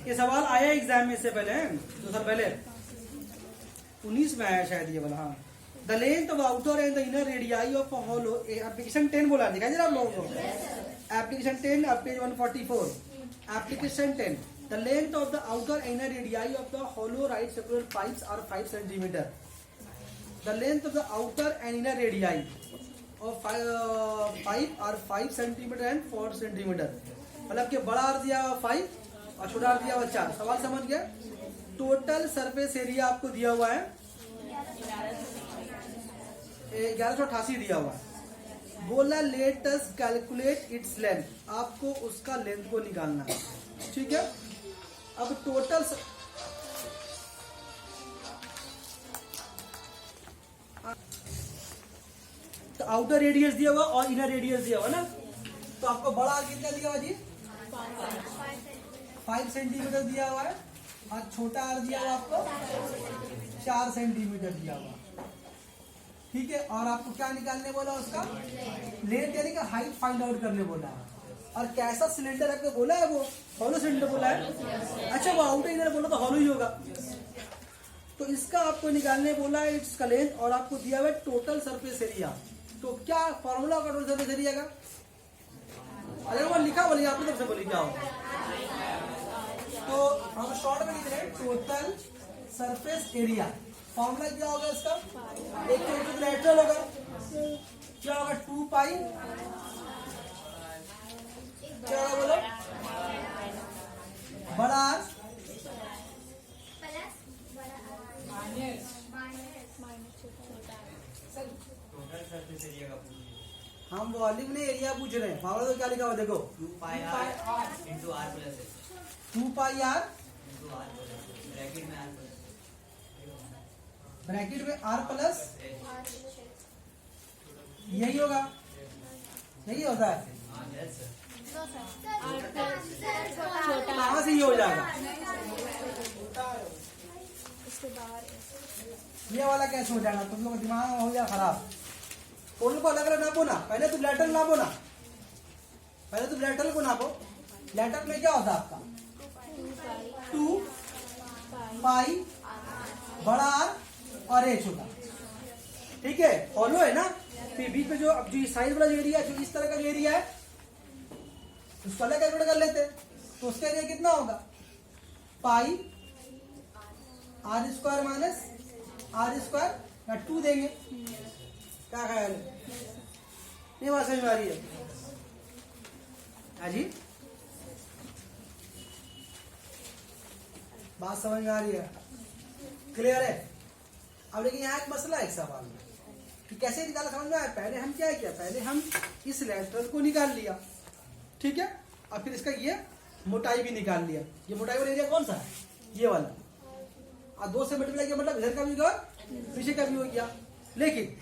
ये सवाल आया एग्जाम में इससे पहले, 2 साल पहले 19 में आया शायद ये वाला। हाँ, the length of outer and the inner radii of hollow, application 10 बोला, दिखाई दे रहा आप लोगों को? Application 10 page 144, application 10, the length of the outer and inner radii of the hollow right circular pipes are 5 centimetre. The length of the outer and inner radii of pipe are 5 centimetre and 4 centimetre. मतलब कि बड़ा are दिया 5 और छोटा are दिया 4। सवाल समझ गया? टोटल सरफेस एरिया आपको दिया हुआ है 1188 दिया हुआ है। बोला let us calculate its length, आपको उसका लेंथ को निकालना है। ठीक है, अब टोटल तो आउटर रेडियस दिया हुआ और इनर रेडियस दिया हुआ ना, तो आपको बड़ा आर कितना दिया हुआ जी? 5 सेंटीमीटर दिया हुआ है और छोटा आर दिया हुआ आपको 4 सेंटीमीटर दिया हुआ। ठीक है, और आपको क्या निकालने बोला? उसका लेंथ यानी कि हाइट फाइंड आउट करने बोला है। और कैसा सिलेंडर आपको बोला है? वो हॉलो सिलेंडर बोला है। अच्छा, वो आउटर इनर बोला तो हॉलो ही होगा। तो इसका आपको निकालने बोला है इसका लेंथ, और आपको दिया हुआ है टोटल सरफेस एरिया। तो क्या फॉर्मूला होगा टोटल सरफेस एरिया का? अरे वो लिखा बोलिए, आपकी तरफ से बोलिए क्या होगा। तो हम शॉर्ट में लिख रहे हैं टोटल सरफेस एरिया। फॉर्मूला क्या होगा इसका? एक तो लेटरल होगा, क्या होगा? 2 पाई, क्या होगा बोलो? बड़ा आर हम वॉल्यूम ने एरिया पूछ रहे हैं। फॉर्मूला तो क्या लिखा हुआ देखो, 2 pi r into r plus 2 pi r into r bracket में आर प्लस, ब्रैकेट में आर प्लस, यही होगा, यही होता है। कहाँ से ये हो जाएगा? ये वाला कैसे हो जाएगा? तुम लोग का दिमाग हो गया खराब। टोटल को अलग अलग नापो ना, पहले तुम लेटरल नापो ना, पहले तुम लेटरल को नापो। लेटरल में क्या होता है आपका? 2 पाई बड़ा आर और ए छोटा। ठीक है, हॉलो है ना, फिर बीच में जो अब जो साइड वाला जो एरिया, जो इस तरह का जो एरिया है, उसको अलग कैलकुलेट कर लेते हैं। तो उसका एरिया कितना होगा? Pi r square minus r square या 2 देंगे। क्या ख्याल है? नहीं बात समझ में आ रही है? हाँ जी, बात समझ में आ रही है? क्लियर है? अब लेकिन यहाँ एक मसला है एक सवाल में कि कैसे निकाला, समझ में आया? पहले हम क्या किया? पहले हम इस लेटरल को निकाल लिया, ठीक है, और फिर इसका ये मोटाई भी निकाल लिया। ये मोटाई वाला एरिया कौन सा है? ये वाला। और 2 से मल्टीप्लाई किया मतलब इधर का भी होगा पीछे का भी हो गया। लेकिन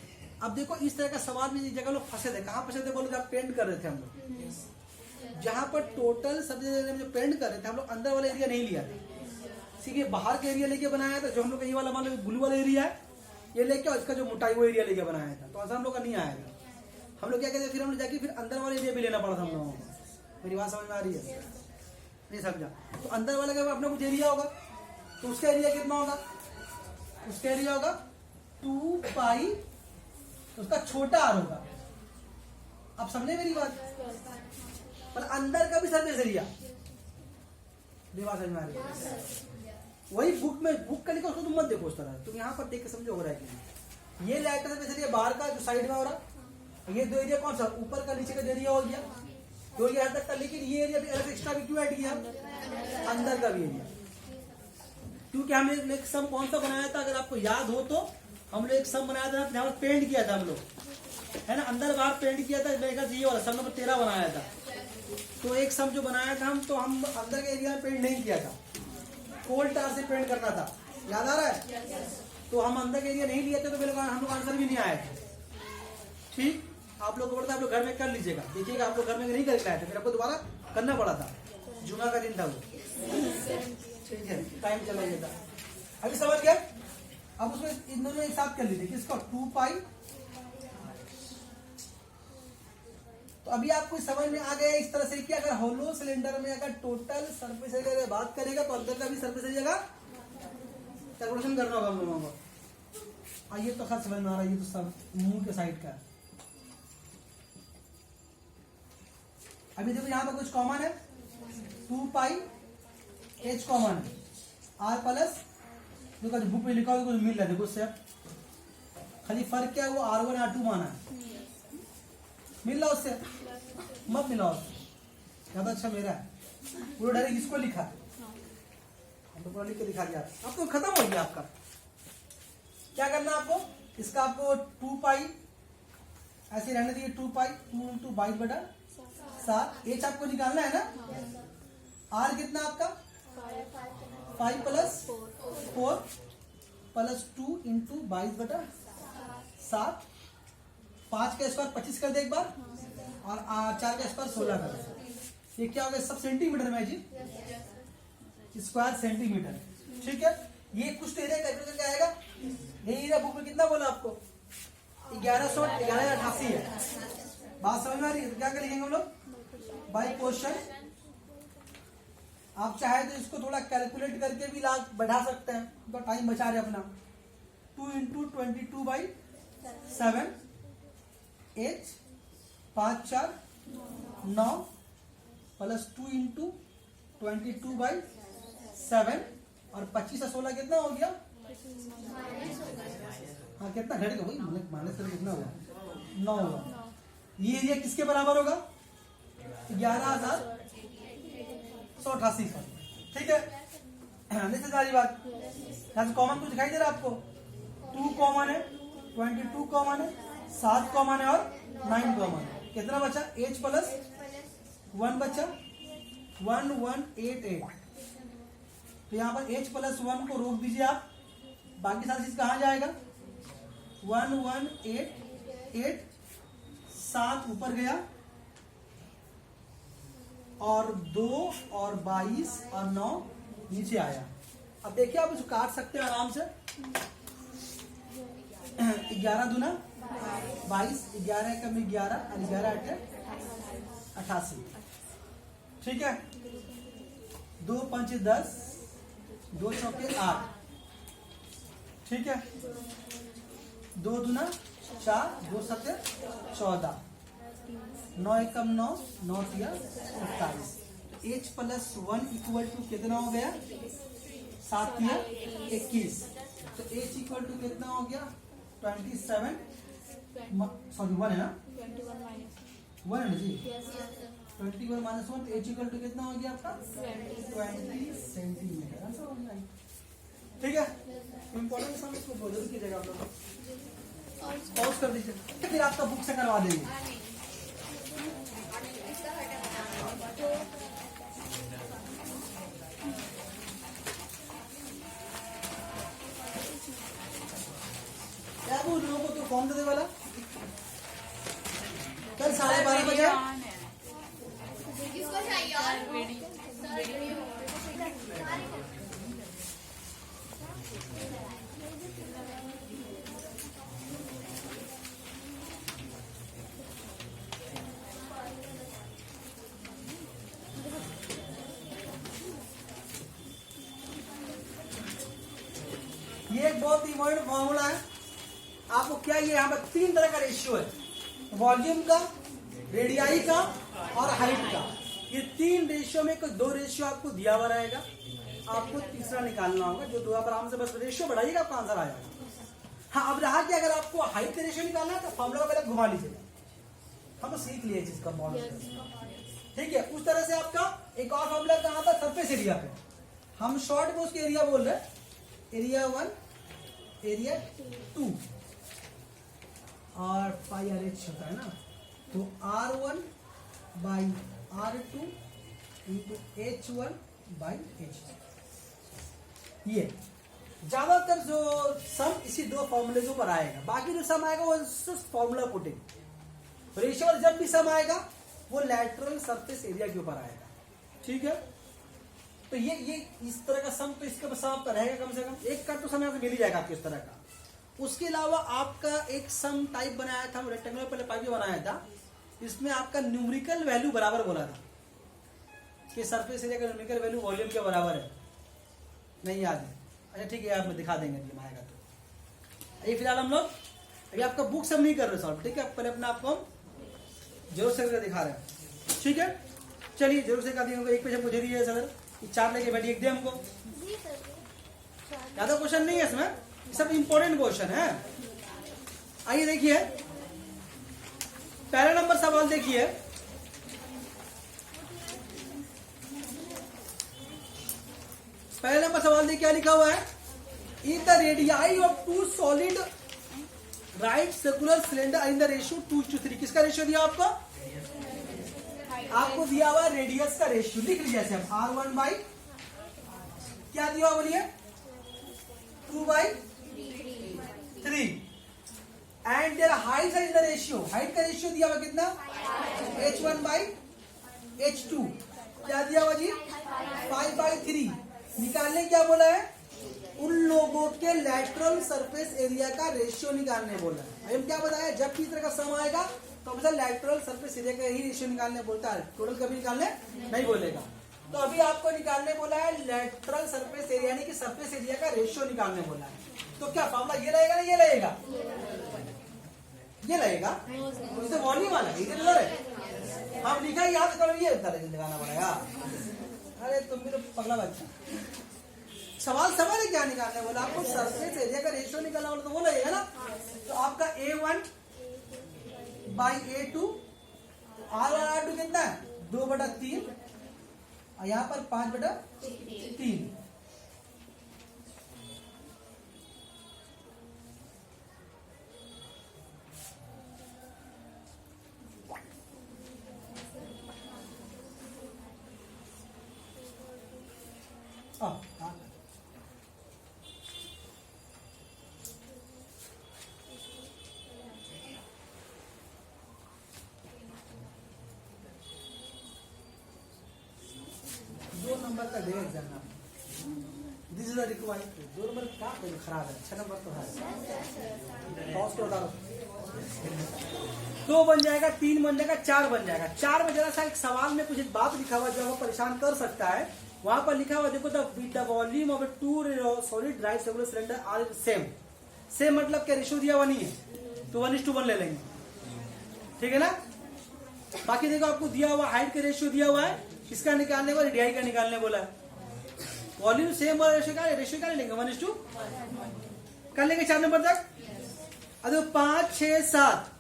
अब देखो इस तरह का सवाल में जगह लोग फंसे थे। कहाँ फंसे थे बोलो? जब पेंट कर रहे थे हम लोग, जहाँ पर टोटल सब्जेक्ट में जो पेंट कर रहे थे हम लोग, अंदर वाला एरिया नहीं लिया था, सीधे बाहर का एरिया लेके बनाया था। जो हम लोग का ये वाला मान लो ब्लू वाला एरिया है, ये लेके और इसका जो मोटाई वो एरिया लेके बनाया था। तो ऐसा हम लोग का नहीं आया था। हम लोग क्या कहते, फिर हम लोग जाके फिर अंदर वाला एरिया भी लेना पड़ा था हम लोगों को। मेरी बात समझ में आ रही है? नहीं समझा? तो अंदर वाला का अपना कुछ एरिया होगा, तो उसका एरिया कितना होगा? उसका एरिया होगा 2 पाई, तो उसका छोटा आर होगा। आप समझे मेरी बात? पर अंदर का भी सरफेस एरिया, मेरी बात समझ में आ रही है? वही बुक में, बुक का लिखा उसको तुम मत देखो उस तरह, तुम यहाँ पर देख के समझो हो रहा है कि ये लेटर सरफेस एरिया बाहर का जो साइड में हो रहा, ये 2 एरिया कौन सा? ऊपर का नीचे का एरिया हो गया, 2 एरिया तक का। लेकिन ये एरिया भी अलग एक्स्ट्रा भी क्यों ऐड किया? अंदर का भी एरिया, क्योंकि हमने एक सम कौन सा बनाया था? अगर आपको याद हो तो हम लोग एक सम बनाया था, जहाँ पेंट किया था हम लोग, है ना, अंदर बाहर पेंट किया था। मेरे ख्याल से ये वाला सम नंबर 13 बनाया था। तो एक सम जो बनाया था हम, तो हम अंदर के एरिया में पेंट नहीं किया था, कोल टार से पेंट करना था। याद आ रहा है? तो हम अंदर के एरिया नहीं लिए थे, तो मेरे को हम लोग आंसर भी नहीं आया था। ठीक, आप लोग को बोलता आप लोग घर में कर लीजिएगा, देखिएगा आप लोग घर में नहीं कर पाए थे, फिर आपको दोबारा करना पड़ा था। जुमा का दिन था वो, ठीक है, टाइम चला गया था। अभी समझ गए? अब उसमें इन दोनों एक साथ कर लीजिए। किसको? 2 पाई तो अभी आपको समझ में आ गया इस तरह से कि अगर होलो सिलेंडर में अगर टोटल सरफेस एरिया की बात करेगा तो अंदर का भी सरफेस एरिया का कैलकुलेशन करना होगा हम लोगों को। ये तो खत समझ में आ रहा है, ये तो सब मुंह के साइड का है। अभी देखो यहाँ पर कुछ कॉमन है, 2 पाई एच कॉमन है, आर प्लस देखो बुक में लिखा हुआ कुछ मिल रहा है, देखो उससे खाली फर्क क्या है, वो R1 R2 माना है, मिल रहा उससे मत मिला उससे, ज्यादा अच्छा मेरा है। पूरा डायरेक्ट इसको लिखा है, हम तो पूरा लिख के दिखा दिया। अब तो खत्म हो गया आपका। क्या करना है आपको, इसका आपको 2 पाई ऐसे रहने दीजिए, 2 पाई 2 इंटू 22/7 एच आपको निकालना है ना। आर कितना आपका 5 प्लस 4 प्लस 2 इंटू 22/7, 5 का स्क्वायर 25 कर दे एक बार, और 4 का स्क्वायर 16 कर दे। ये क्या हो गया, सब सेंटीमीटर में जी, स्क्वायर सेंटीमीटर, ठीक है। ये कुछ एरिया कैलकुलेट करके आएगा, ये एरिया बुक में कितना बोला आपको 1188 है। बात समझ में आ रही है, तो क्या करेंगे हम लोग बाय क्वेश्चन। आप चाहे तो इसको थोड़ा कैलकुलेट करके भी लाख बढ़ा सकते हैं, तो टाइम बचा रहे अपना। 2 इंटू 22/7 एच 5 4 9 प्लस 2 इंटू 22/7 और 25 से 16 कितना हो गया, हाँ कितना घटेगा भाई, माइनस करके कितना हुआ 9 हुआ। ये एरिया किसके बराबर होगा 11,188 का, ठीक है। निश्चित सारी बात, यहाँ से कॉमन कुछ दिखाई दे रहा है आपको, 2 कॉमन है, 22 कॉमन है, 7 कॉमन है और 9 कॉमन है। कितना बचा, एच प्लस 1 बचा 1188। तो यहाँ पर एच प्लस 1 को रोक दीजिए आप, बाकी सारी चीज कहाँ जाएगा 1188, 7 ऊपर गया और 2 और 22 और 9 नीचे आया। अब देखिए आप इसको काट सकते हैं आराम से, 11 दूना 22, 11 कम 11 और 11 8 88, ठीक है। 2 5 10, 2 चौके 8, ठीक है। 2 दूना 4, 2 7 14, 9 एकम 9, 9 3 28। एच प्लस 1 इक्वल टू कितना हो गया 7 3 21। तो एच इक्वल टू कितना हो गया 27, सॉरी 1 है ना, 1 है ना जी, 21 माइनस 1, एच इक्वल टू कितना हो गया आपका 20 सेंटीमीटर, ऐसा हो गया, ठीक है। इम्पोर्टेंट सम इसको बोलो कीजिएगा आप लोग, पॉज कर दीजिए, फिर आपका बुक से करवा देंगे। क्या वो लोगों को तो फॉर्म देने वाला कल 12:30 बजे किसको चाहिए और ये एक बहुत इंपॉर्टेंट फॉर्मूला है। आपको क्या, ये यहाँ पर 3 तरह का रेशियो है, वॉल्यूम का, रेडियाई का और हाइट का। ये 3 रेशियो में कोई 2 रेशियो आपको दिया हुआ रहेगा, आपको तीसरा निकालना होगा, जो 2 आप आराम से बस रेशियो बढ़ाइएगा आपका आंसर आ जाएगा। हाँ, अब रहा कि अगर आपको हाइट का रेशियो निकालना है तो फॉर्मूला को पहले घुमा लीजिएगा, हम तो सीख लिए चीज का मॉडल, ठीक है। उस तरह से आपका एक और फॉर्मूला कहाँ था, सरफेस एरिया पे, हम शॉर्ट में उसके एरिया बोल रहे हैं, एरिया 1 एरिया 2 और पाई आर एच होता है ना, तो R1 by R2 into H1 by H2। ये ज्यादातर जो सम इसी 2 फॉर्मूले के ऊपर आएगा, बाकी जो सम आएगा वो फॉर्मूला पुटिंग। रेशियो जब भी सम आएगा वो लैटरल सरफेस एरिया के ऊपर आएगा, ठीक है। तो ये इस तरह का सम तो इसके सम आपका रहेगा, कम से कम एक का तो सम मिल ही जाएगा आपको इस तरह का। उसके अलावा आपका एक सम टाइप बनाया था, रेक्टेंगुलर पहले पाइप बनाया था, इसमें आपका न्यूमेरिकल वैल्यू बराबर बोला था कि सरफेस एरिया का न्यूमेरिकल वैल्यू वॉल्यूम के बराबर है, नहीं याद है? अच्छा ठीक है, आप दिखा देंगे जब आएगा तो। ये फिलहाल हम लोग अभी आपका बुक सब नहीं कर रहे सॉल्व, ठीक है? पहले अपना आपको हम जरूर से करके दिखा रहे हैं, ठीक है? चलिए जरूर से कर दिए, एक पेज मुझे दिए सर, 4 लेके बैठिए, एक दे हमको। ज्यादा क्वेश्चन नहीं है इसमें, सब इंपॉर्टेंट क्वेश्चन है। आइए देखिए पहला नंबर सवाल देखिए, पहला नंबर सवाल देखिए क्या लिखा हुआ है, in the radii of two solid right circular cylinder in the ratio 2:3। किसका रेशियो दिया आपको? आपको दिया हुआ रेडियस का रेशियो, लिख लीजिए ऐसे हम R1 बाई क्या दिया हुआ बोलिए 2/3 and their height is the ratio, height का रेशियो दिया हुआ कितना H1 बाई H2, क्या दिया हुआ जी 5/3। निकालने क्या बोला है? उन लोगों के लैटरल सरफेस एरिया का रेशियो निकालने बोला है। हम क्या बताया, जब भी इस तरह का सम आएगा तो हमेशा लैटरल सरफेस एरिया का ही रेशियो निकालने बोलता है, टोटल कभी निकालने नहीं बोलेगा। तो अभी आपको निकालने बोला है लैटरल सरफेस एरिया, यानी कि सरफेस एरिया का रेशियो निकालने बोला है। तो क्या फॉर्मूला ये रहेगा ना ये रहेगा? ये रहेगा, तो वॉल्यूम वाला है। हम लिखा याद करो, ये लगाना पड़ेगा। अरे तुम भी तो पगला बच्चा, सवाल समझ है क्या निकालने बोला आपको? सरफेस एरिया का रेशियो निकालना बोला तो वो लगेगा ना। तो आपका A1 बाई A2, R1R2 कितना है 2/3 और यहाँ पर 5/3। नंबर का दे exam this is the required. 2 नंबर क्या खराब है, 6 नंबर तो है। टॉस को डालो, 2 बन जाएगा, 3 बन जाएगा, 4 बन जाएगा। 4 में जरा सा एक सवाल में कुछ बात लिखा हुआ जो आपको परेशान कर सकता है। वहां पर लिखा हुआ देखो, the volume of 2 solid right circular cylinder are same. Same मतलब क्या, रेशियो दिया हुआ नहीं है तो 1:1 ले लेंगे, ठीक है ना? बाकी देखो आपको दिया हुआ हाइट का रेशियो दिया हुआ है, किसका निकालने वाला रेडियाई का निकालने बोला है। वॉल्यूम सेम वाला रेशियो क्या लेंगे 1:1 कर लेंगे 4 नंबर तक। अब 5 6 7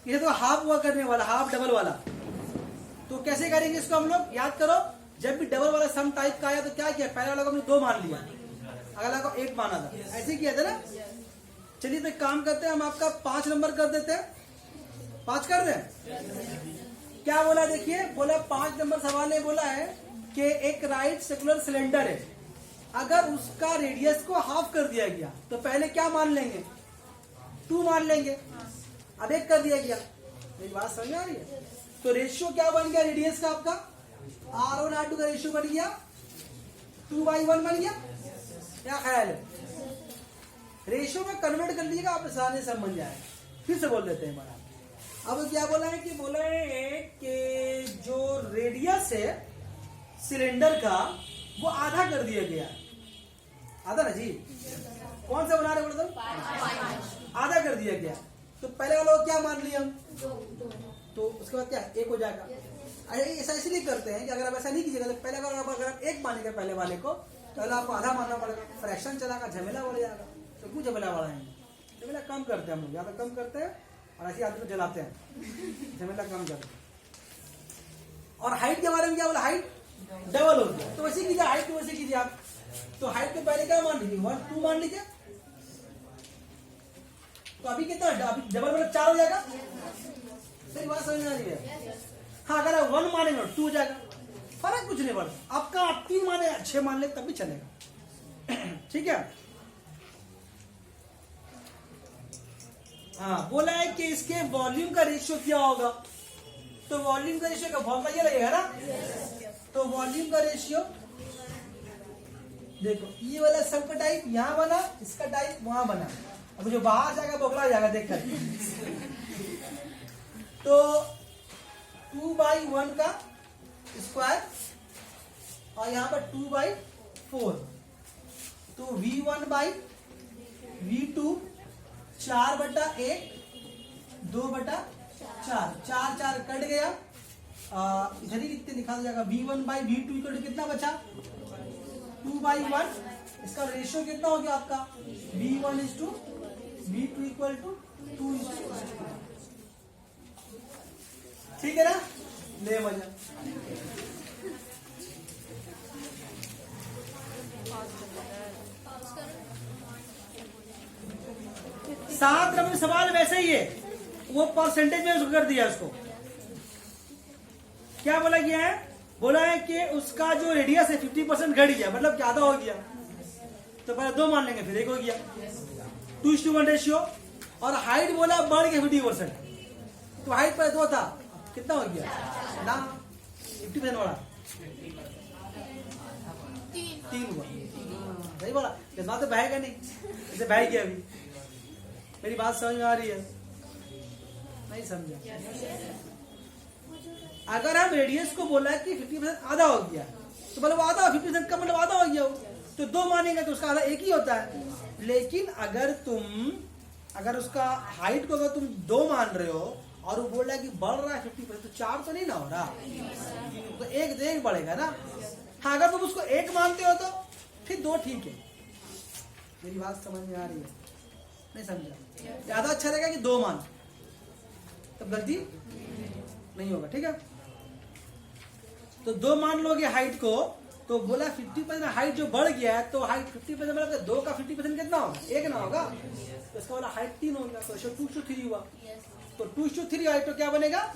ये तो हाफ हुआ करने वाला, हाफ डबल वाला। तो कैसे करेंगे इसको हम लोग, याद करो। जब भी डबल वाला सम टाइप का आया तो क्या किया, पहले वाला को हमने 2 मान लिया, अगला को 1 माना था, ऐसे किया था ना। चलिए तो एक काम करते हैं, हम आपका 5 नंबर कर देते हैं, 5 कर दें। क्या बोला देखिए, बोला 5 नंबर सवाल ने बोला है कि एक राइट सर्कुलर सिलेंडर है, अगर उसका रेडियस को हाफ कर दिया गया तो पहले क्या मान लेंगे 2 मान लेंगे, अब 1 कर दिया गया। मेरी बात समझ आ रही है? तो रेशियो क्या बन गया रेडियस का आपका, R1 R2 का रेशियो बन गया 2/1 बन गया। क्या ख्याल है? रेशियो में कन्वर्ट कर लीजिएगा आप, आसानी से बन जाएगा। फिर से बोल देते हैं बड़ा। अब क्या बोला है कि बोला है कि जो रेडियस है सिलेंडर का वो आधा कर दिया गया, आधा ना जी, कौन सा बना रहे बोले तो आधा कर दिया गया। तो पहले वाला क्या मान लिया हम, तो उसके बाद क्या 1 हो जाएगा। अरे ऐसा इसलिए करते हैं कि अगर आप ऐसा नहीं कीजिएगा तो पहले अगर आप 1 मानेंगे पहले वाले को, पहले आपको आधा मानना पड़ेगा, फ्रैक्शन चलागा, झमेला बढ़ जाएगा। तो क्यों झमेला बढ़ाएंगे, झमेला कम करते हैं हम लोग, ज्यादा कम करते हैं और ऐसे आदमी को जलाते हैं, झमेला कम करते हैं। और हाइट के बारे में क्या बोला, हाइट डबल हो गया, तो वैसे कीजिए, हाइट को वैसे कीजिए आप। तो हाइट को पहले क्या मान लीजिए 1 2 मान लीजिए, तो अभी कितना, अभी डबल मतलब 4 हो जाएगा। सही बात समझ में आ रही है? हाँ, अगर आप 1 मानेंगे 2 हो जाएगा, फर्क कुछ नहीं पड़ता। आपका आप 3 माने 6 मान ले तब भी चलेगा, ठीक है। हाँ, बोला है कि इसके वॉल्यूम का रेशियो क्या होगा, तो वॉल्यूम का रेशियो का फॉर्मूला ये लगेगा ना। तो वॉल्यूम का रेशियो देखो, ये वाला सबका टाइप यहाँ बना, इसका टाइप वहां बना, अब जो बाहर जाएगा वो अगला जाएगा, देख कर। तो 2/1 का स्क्वायर और यहाँ पर 2/4, तो V1/V2 4/1 2/4, 4 कट गया, इधर ही कितने लिखा जाएगा, V1/V2 इक्वल टू कितना बचा 2/1, इसका रेशियो कितना हो गया आपका V1:V2 इक्वल टू 2:1, ठीक है ना, ले मजा। सात नंबर सवाल वैसे ही है, वो परसेंटेज में उसको कर दिया, उसको क्या बोला गया है, बोला है कि उसका जो रेडियस है 50% घट गया, मतलब ज्यादा हो गया, तो पहले 2 मान लेंगे फिर 1 हो गया, 2:1 रेशियो, और हाइट बोला बढ़ गया 50%, तो हाइट पहले 2 था, कितना हो गया ना 50% वाला 3 हुआ, सही बोला, इस बात तो बहेगा नहीं, इसे बह गया अभी, मेरी बात समझ में आ रही है, नहीं समझा। अगर हम रेडियस को बोला कि 50% आधा हो गया, तो मतलब आधा 50% का मतलब आधा हो गया हो, तो 2 मानेंगे तो उसका आधा 1 ही होता है। लेकिन अगर उसका हाइट को अगर तुम 2 मान रहे हो और वो बोल रहा है कि बढ़ रहा है 50%, तो 4 तो नहीं ना हो रहा, तो 1 बढ़ेगा ना। हाँ, अगर तुम उसको 1 मानते हो तो फिर 2 ठीक है। मेरी बात समझ में आ रही है, नहीं समझा? ज्यादा अच्छा रहेगा कि 2 मान, तब गलती नहीं होगा, ठीक है। तो 2 मान लोगे हाइट को, तो बोला 50% हाइट जो बढ़ गया है, तो हाइट 50% मतलब 2 का 50% कितना होगा 1 ना होगा, तो इसका वाला हाइट 3 होगा, तो 2:3 हुआ, तो 2:3 हाइट तो क्या बनेगा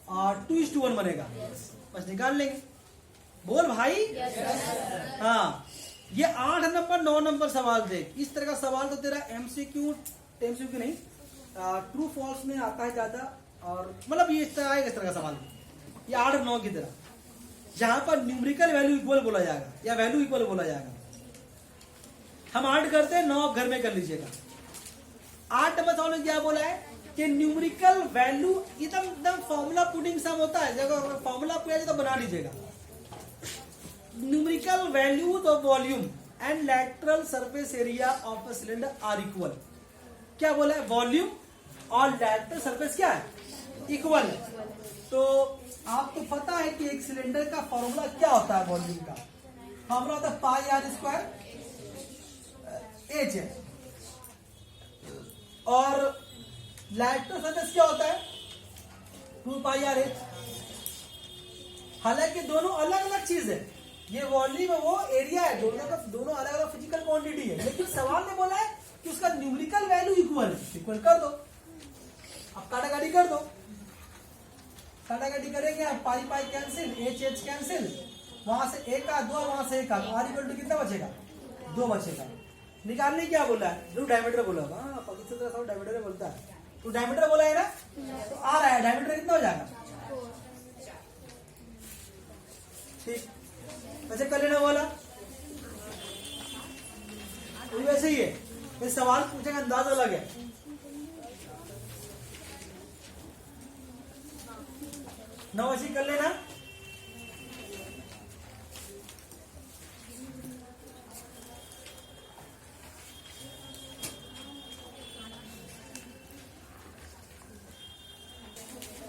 और 2:1 बनेगा, बस निकाल लेंगे। बोल भाई। हाँ, ये 8 नंबर 9 नंबर सवाल देख, इस तरह का सवाल तो तेरा एमसीक्यू नहीं, ट्रू फॉल्स में आता है ज्यादा, और मतलब ये इस तरह आएगा, इस तरह का सवाल, ये 8 और 9 की तरह, जहां पर न्यूमेरिकल वैल्यू इक्वल बोला जाएगा या वैल्यू इक्वल बोला जाएगा। हम 8 करते हैं, 9 आप घर में कर लीजिएगा। 8 नंबर सवाल में क्या बोला है कि न्यूमेरिकल वैल्यू एकदम फॉर्मूला पुटिंग सम होता है, जब फॉर्मूला पूरा तो बना लीजिएगा। Numerical value the volume and lateral surface area of a cylinder are equal. क्या बोला है, वॉल्यूम और लैटरल सरफेस क्या है, इक्वल है। तो आपको पता है कि एक सिलेंडर का फॉर्मूला क्या होता है, वॉल्यूम का फॉर्मूला होता है πr² h है, और लैटरल सरफेस क्या होता है 2πr/h। हालांकि दोनों अलग अलग चीज है, ये वॉल्यूम है वो एरिया है, दोनों अलग अलग फिजिकल क्वांटिटी है, लेकिन सवाल ने बोला है कि उसका न्यूमेरिकल वैल्यू इक्वल कर दो। अब काटाकाटी कर दो, काटाकाटी करेंगे आप, पाई कैंसिल, h कैंसिल, वहां से 1 का 2, वहां से 1 का, तो r इक्वल टू कितना बचेगा 2 बचेगा। निकालने क्या बोला है, जो डायमीटर बोला होगा, हाँ पवित्र डायमीटर बोलता है, तो डायमीटर बोला है ना, तो आ रहा है डायमीटर कितना हो जाएगा, ठीक। वैसे कर लेना वाला वैसे ही है, इस सवाल पूछने का अंदाज अलग है। नौ ऐसी कर लेना।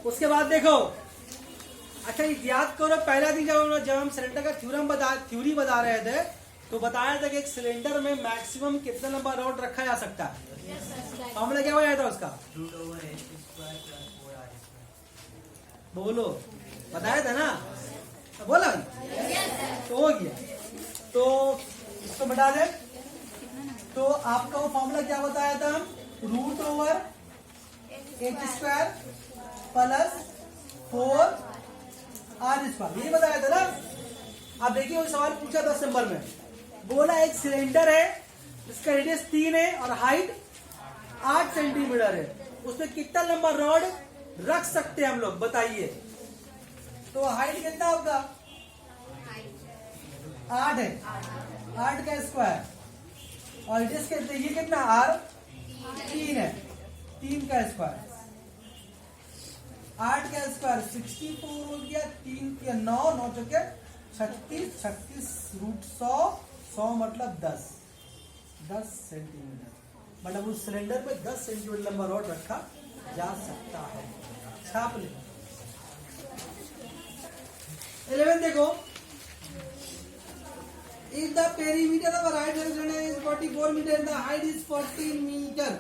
उसके बाद देखो, अच्छा याद करो, पहला दिन जब हम सिलेंडर का थ्योरी बता रहे थे, तो बताया था कि एक सिलेंडर में मैक्सिमम कितना लंबा रॉड रखा जा सकता है। फॉर्मूला क्या बताया था उसका, बोलो, बताया था ना, बोला तो हो गया, तो इसको बता दे। तो आपका वो फॉर्मूला क्या बताया था हम, √h² + 4r², यही बताया था ना। अब देखिए वो सवाल पूछा 10 नंबर में, बोला एक सिलेंडर है, इसका रेडियस 3 है और हाइट 8 सेंटीमीटर है, उसमें कितना लंबा रॉड रख सकते हैं हम लोग, बताइए। तो हाइट कितना होगा 8 है, 8 का स्क्वायर, और रेडियस ये कितना r 3 है, 3 का स्क्वायर, 8 का स्क्वायर 64 हो गया, 3 के 9, 9 चौके 36, 36 रूट 100, 100 मतलब 10 सेंटीमीटर। मतलब उस सिलेंडर में 10 सेंटीमीटर लंबा रॉड रखा जा सकता है। छाप ले। 11 देखो, if the perimeter of a right cylinder is 44 meter and the height is 14 meter,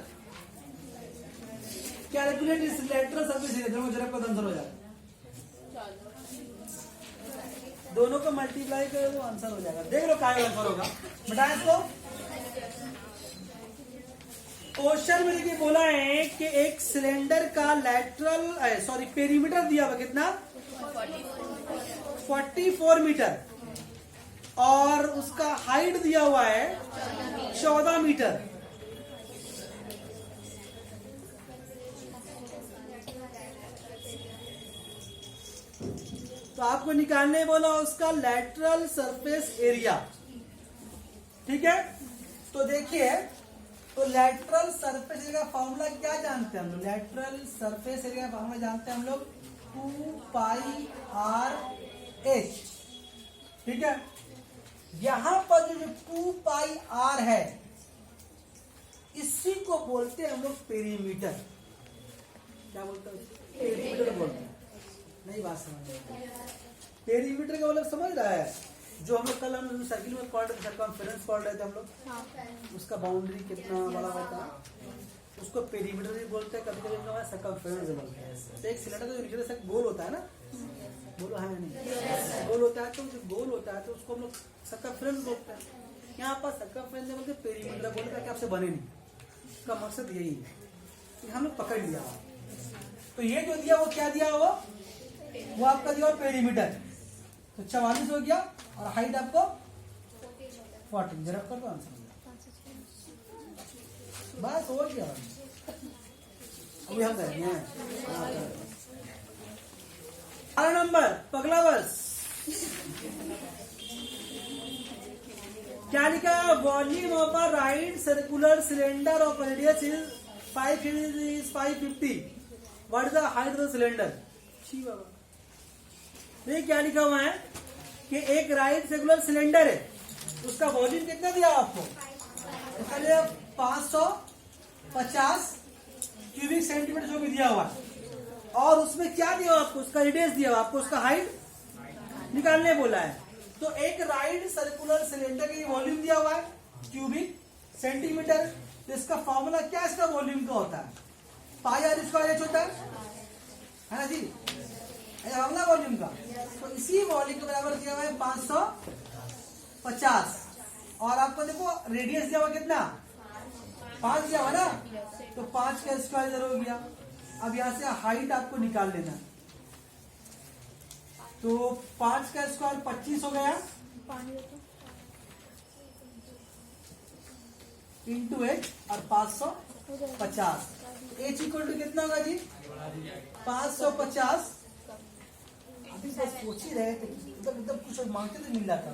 calculate its lateral surface area। दोनों जरा पता आंसर हो जाएगा, दोनों को मल्टीप्लाई करो वो आंसर हो जाएगा। देख लो क्या आंसर होगा, बताएं इसको। क्वेश्चन में देखिए बोला है कि एक सिलेंडर का लेटरल पेरीमीटर दिया हुआ कितना 44 मीटर और उसका हाइट दिया हुआ है 14 मीटर। तो आपको निकालने बोला उसका लेटरल सरफेस एरिया। ठीक है, तो देखिए, तो लेटरल सरफेस एरिया का फॉर्मूला क्या जानते हैं हम लोग? लेटरल सरफेस एरिया का फॉर्मूला जानते हैं हम लोग 2 पाई आर एच। ठीक है, यहां पर जो 2 पाई आर है इसी को बोलते हैं हम लोग पेरीमीटर। क्या बोलते हैं? पेरीमीटर बोलते हैं। नहीं बात समझ रहे? पेरीमीटर का मतलब समझ रहा है? जो हम लोग कल हम सर्किल में पढ़ रहे थे, कॉन्फ्रेंस पढ़ रहे थे हम लोग, उसका बाउंड्री कितना बड़ा होता है उसको पेरीमीटर भी बोलते हैं, कभी कभी सर्कमफेरेंस बोलते हैं। तो एक सिलेंडर का जो नीचे से गोल होता है ना, बोलो है नहीं, गोल होता है, तो जो गोल होता है तो उसको हम लोग सर्कमफेरेंस बोलते हैं। यहाँ पर सर्कमफेरेंस बोलते पेरीमीटर बोलते हैं कि आपसे बने नहीं। उसका मकसद यही है कि हम लोग पकड़ लिया। तो ये जो दिया वो क्या दिया हुआ, वो आपका दिया पेरीमीटर। तो 44 हो गया और हाइट आपको 14। जरा कर दो आंसर, बस हो गया। अभी हम करेंगे 12 नंबर पगला बस। क्या लिखा? Volume of a right circular cylinder of radius is 550। What is the height of the cylinder? ये क्या लिखा हुआ है कि एक राइट सर्कुलर सिलेंडर है, उसका वॉल्यूम कितना दिया आपको? 550 क्यूबिक सेंटीमीटर जो भी दिया हुआ है, और उसमें क्या दिया हुआ आपको? उसका रेडियस दिया हुआ आपको, उसका हाइट निकालने बोला है। तो एक राइट सर्कुलर सिलेंडर का वॉल्यूम दिया हुआ है क्यूबिक सेंटीमीटर। तो इसका फॉर्मूला क्या इसका वॉल्यूम का होता है? पाई आर स्क्वायर एच होता है ना जी, फॉर्मूला वॉल्यूम का। तो इसी वॉल्यूम के बराबर दिया हुआ है 550, और आपको देखो रेडियस दिया हुआ कितना 5 दिया हुआ ना, तो 5 का स्क्वायर इधर हो गया। अब यहां से हाइट आपको निकाल लेना, तो 5 का स्क्वायर 25 हो गया इंटू एच और 550। एच इक्वल टू कितना होगा जी? 550। अभी बस सोच ही रहे थे, एकदम कुछ मांगते थे मिल जाता।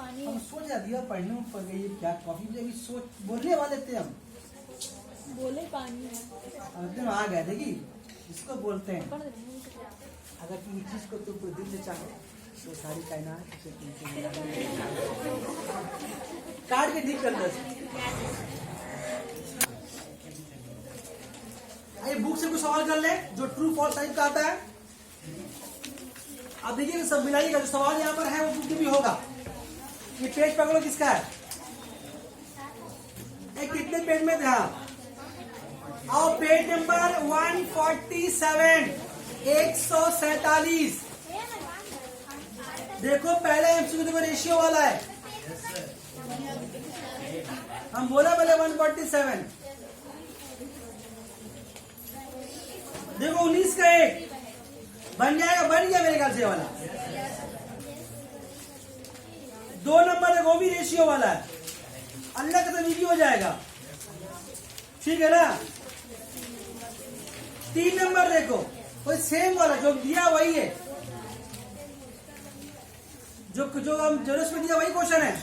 हम सोच दिया पढ़ने में पड़ गई क्या कॉफी में, अभी सोच बोलने वाले थे हम, बोले पानी एकदम आ गया। देखिए इसको बोलते हैं, अगर किसी चीज को तुम दिल से चाहो तो सारी कायनात काट के ठीक कर दो। आइए बुक से कुछ सवाल कर ले जो ट्रू फॉल्स टाइप का आता है। अब देखिए सब मिलाइएगा, जो सवाल यहाँ पर है वो बुक में भी होगा। ये पेज पकड़ो किसका है, एक कितने पेज में थे? और पेज नंबर 147, 147। देखो पहले एमसीक्यू देखो रेशियो वाला है, हम बोला पहले 147। देखो 19 का 1 बन जाएगा, बन गया मेरे ख्याल से वाला। 2 नंबर है वो भी रेशियो वाला है, अल्लाह का तो भी हो जाएगा, ठीक है ना। 3 नंबर देखो कोई सेम वाला जो दिया वही है, जो हम जरूरत में दिया वही क्वेश्चन है,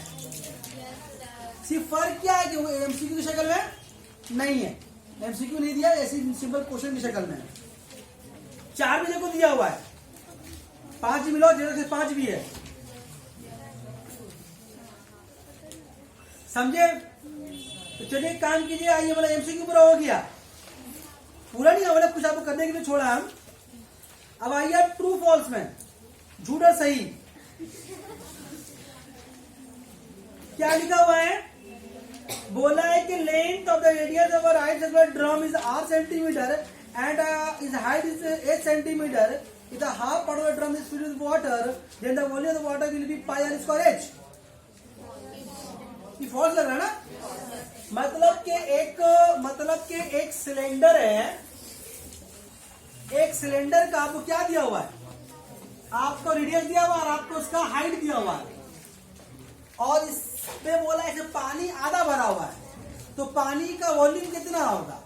सिर्फ फर्क क्या है कि वो एमसीक्यू की शक्ल में नहीं है। एमसीक्यू नहीं दिया, ऐसी सिंपल क्वेश्चन की शक्ल में है। 4 भी देखो दिया हुआ है, 5 भी मिलो, 0 से 5 भी है, समझे? तो चलिए काम कीजिए, आइए बोला एमसीक्यू पूरा हो गया, पूरा नहीं बोला, कुछ आपको करने के लिए छोड़ा हम। अब आइए ट्रू फॉल्स में, झूठ और सही। क्या लिखा हुआ है? बोला है कि length of the radius of right circular drum is 8 centimetre and is height is 8 centimetre. If the half part of the drum is filled with water, then the volume of the water will be pi r square h. ये false लग रहा है ना? मतलब के एक cylinder है, एक सिलेंडर का आपको क्या दिया हुआ है? आपको रेडियस दिया हुआ और आपको उसका हाइट दिया हुआ है, और इस पे बोला ऐसे पानी आधा भरा हुआ है, तो पानी का वॉल्यूम कितना होगा?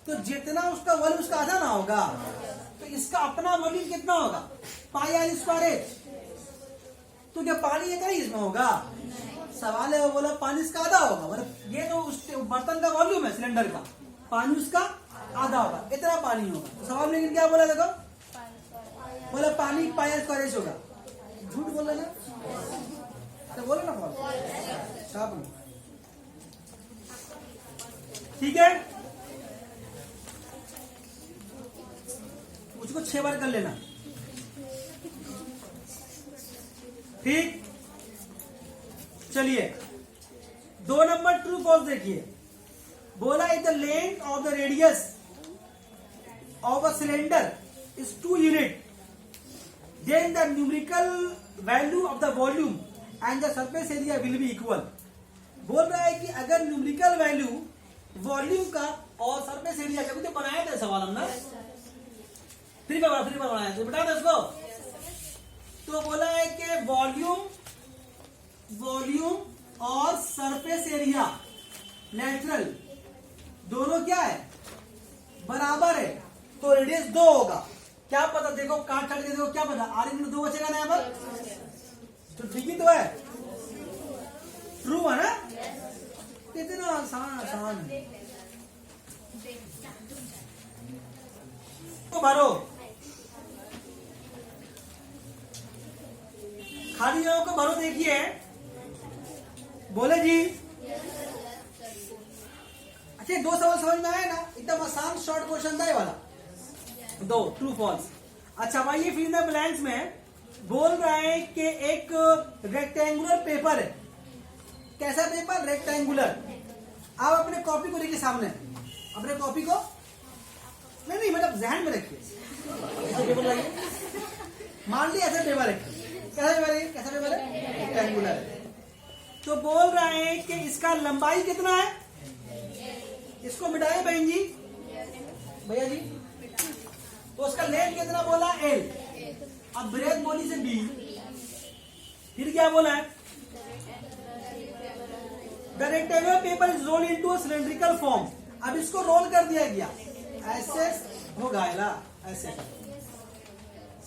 तो जितना उसका वॉल्यूम उसका आधा ना होगा, तो इसका अपना वॉल्यूम कितना होगा? Pi r square H. तो क्या पानी इतना ही इसमें होगा? सवाल है वो बोला पानी इसका आधा होगा, मतलब ये तो उस बर्तन का वॉल्यूम है सिलेंडर का, पानी उसका आधा होगा, इतना पानी होगा। तो सवाल लेकिन क्या बोला देखो, बोला पानी पाई आर स्क्वायर एच होगा। झूठ बोला ना, तो बोलो ना बोल, ठीक है, उसको 6 बार कर लेना, ठीक। चलिए 2 नंबर ट्रू फॉल्स देखिए। बोला if the length of the radius of a cylinder is 2 unit, then the numerical value of the volume and the surface area will be equal. बोल रहा है कि अगर न्यूमेरिकल वैल्यू वॉल्यूम का और surface area का, तो बनाया था सवाल हमने, फ्री में बनाया तो बता दो इसको। तो बोला है कि वॉल्यूम और सरफेस एरिया नेचुरल दोनों क्या है? बराबर है, तो रेडियस 2 होगा। क्या पता, देखो काट के देखो, क्या पता आर में 2 बचेगा ना यहाँ पर, तो ठीक ही तो है, ट्रू है ना? कितना आसान है। तो भरो, खाली जगहों को भरो। देखिए बोले जी, अच्छा 2 सवाल समझ में आया ना? एकदम आसान शॉर्ट क्वेश्चन था ये वाला, 2 ट्रू फॉल्स। अच्छा भाई, फिल इन द ब्लैंक्स में बोल रहा है कि एक रेक्टेंगुलर पेपर है। कैसा पेपर? रेक्टेंगुलर। आप अपने कॉपी को देखिए सामने, अपने कॉपी को नहीं मतलब जहन में रखिए, ऐसे पेपर लाइए, मान लिया ऐसा पेपर है, कैसा पेपर है? कैसा पेपर है? रेक्टेंगुलर है। तो बोल रहा है कि इसका लंबाई कितना है? इसको मिटाए बहन जी, भैया जी। तो उसका लेंथ कितना बोला? L। अब ब्रेथ बोली से B, फिर क्या बोला है? The rectangular paper is roll into a cylindrical form. अब इसको रोल कर दिया गया, ऐसे हो गायला, ऐसे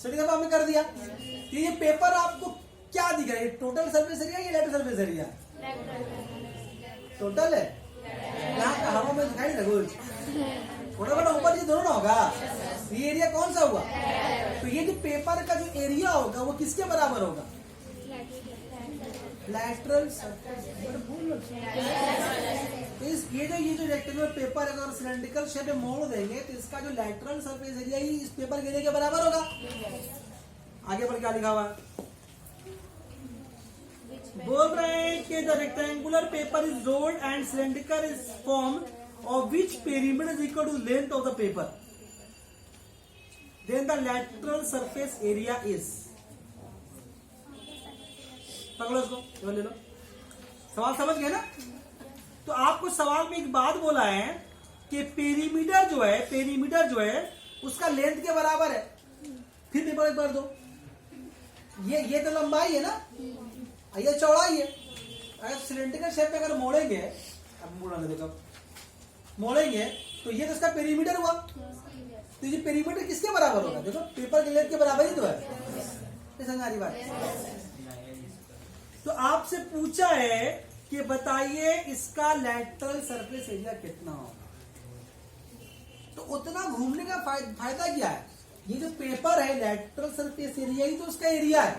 सिलेंडर में कर दिया। तो ये पेपर आपको क्या दिख रहा है? टोटल सरफेस एरिया या लेटर सरफेस एरिया? टोटल है, यहाँ का हवा में दिखाई नहीं लगा, थोड़ा बड़ा ऊपर नीचे दोनों ना होगा। ये एरिया कौन सा हुआ? तो ये जो पेपर का जो एरिया होगा वो किसके बराबर होगा? Lateral surface. ये जो रेक्टेंगुलर पेपर अगर सिलेंड्रिकल शेप में मोड़ देंगे तो इसका जो लैटरल सरफेस एरिया ही इस पेपर के एरिया के बराबर होगा। आगे पर क्या लिखा हुआ है? बोल रहे हैं कि the rectangular paper is rolled and cylindrical is form of which perimeter is equal to the length of the paper, then the lateral surface area is। पकड़ो इसको, ले लो। सवाल समझ गए ना? तो आपको सवाल में एक बात बोला है कि पेरीमीटर जो है उसका लेंथ के बराबर है। फिर पेपर एक बार दो, ये तो लंबाई है ना, ये चौड़ाई है। अगर सिलेंड्रिकल शेप में अगर मोड़ेंगे, अब मोड़ा देखो, मोड़ेंगे तो ये तो इसका पेरीमीटर हुआ। तो ये पेरीमीटर किसके बराबर होगा? देखो पेपर के लेंथ के बराबर ही तो है। समझ बात? तो आपसे पूछा है कि बताइए इसका लैटरल सरफेस एरिया कितना होगा। तो उतना घूमने का फायदा क्या है? ये जो पेपर है लैटरल सरफेस एरिया ही तो उसका एरिया है।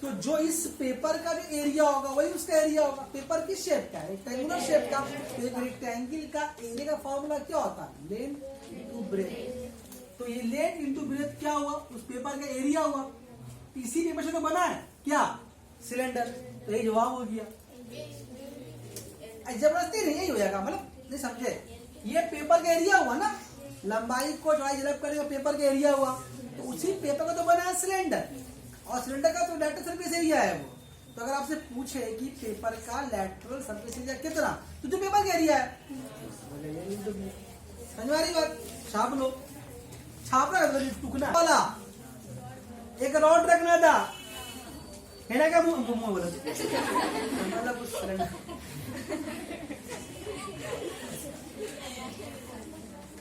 तो जो इस पेपर का जो एरिया होगा वही उसका एरिया होगा। पेपर किस शेप का है? रेक्टेंगुलर शेप का। तो एक रेक्टेंगल का एरिया का फॉर्मूला क्या होता है? Length into breadth. तो ये लेंथ इनटू ब्रेथ क्या हुआ? उस पेपर का एरिया हुआ। इसी पेपर से तो बना है क्या? सिलेंडर। तो ये जवाब हो गया। जबरदस्ती नहीं, यही हो जाएगा, मतलब नहीं समझे? ये पेपर का एरिया हुआ ना, लंबाई को चौड़ाई जलब करेगा, पेपर का एरिया हुआ। तो उसी पेपर का तो बना है सिलेंडर, और सिलेंडर का तो लैटरल सरफेस एरिया है वो। तो अगर आपसे पूछे कि पेपर का लैटरल सरफेस एरिया कितना, तो जो पेपर का एरिया है। समझ में आ रही बात? छाप लो, छापना है टुकना वाला। एक रॉड रखना था, है ना? क्या मुंह बोला मतलब कुछ सिलेंडर।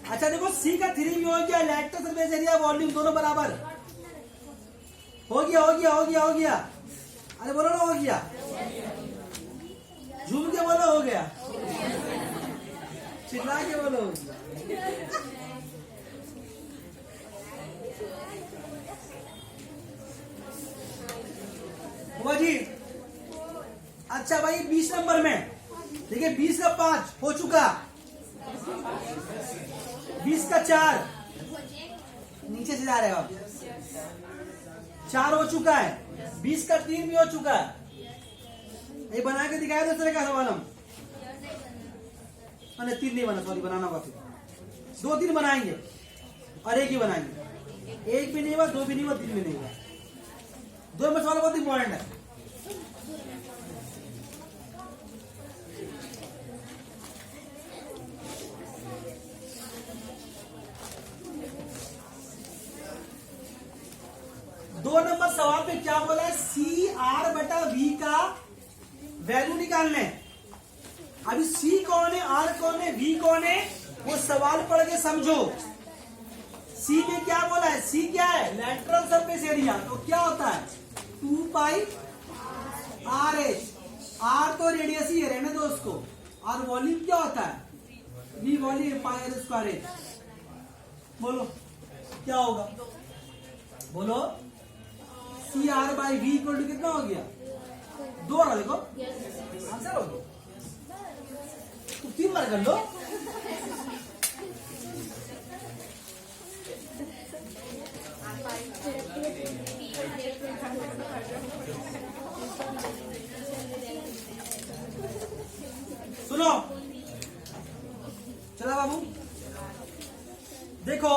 अच्छा देखो, सी का 3 में हो गया, लैटरल सरफेस एरिया वॉल्यूम दोनों बराबर हो गया, हो गया, हो गया, हो गया। अरे बोलो ना, हो गया। झूम के बोलो, हो गया। चिल्ला के बोलो, हो गया। हुआ जी? अच्छा भाई 20 नंबर में देखिए, 20 का 5 हो चुका, 20 का 4 नीचे से जा रहे हो, 4 हो चुका है, 20 का 3 भी हो चुका है। ये बना के दिखाया दूसरे का सवाल हम, 3 नहीं बना, सॉरी बनाना होगा फिर 2-3 बनाएंगे और एक ही बनाएंगे। एक भी नहीं हुआ, 2 भी नहीं हुआ, 3 भी नहीं हुआ। 2 नंबर सवाल बहुत इंपॉर्टेंट है। दो नंबर सवाल पे क्या बोला है? सी आर बटा वी का वैल्यू निकालने। अभी सी कौन है, आर कौन है, वी कौन है, वो सवाल पढ़ के समझो। सी में क्या बोला है? सी क्या है? Lateral surface area. तो क्या होता है? 2 पाई आर एच। आर तो रेडियस ही है, रहने दो उसको। और वॉल्यूम क्या होता है? V volume pi r square h. बोलो क्या होगा? बोलो। C r by V equal to कितना हो गया? 2 रहा, देखो आंसर हो गया। तो 3 बार कर लो। सुनो, चला बाबू देखो,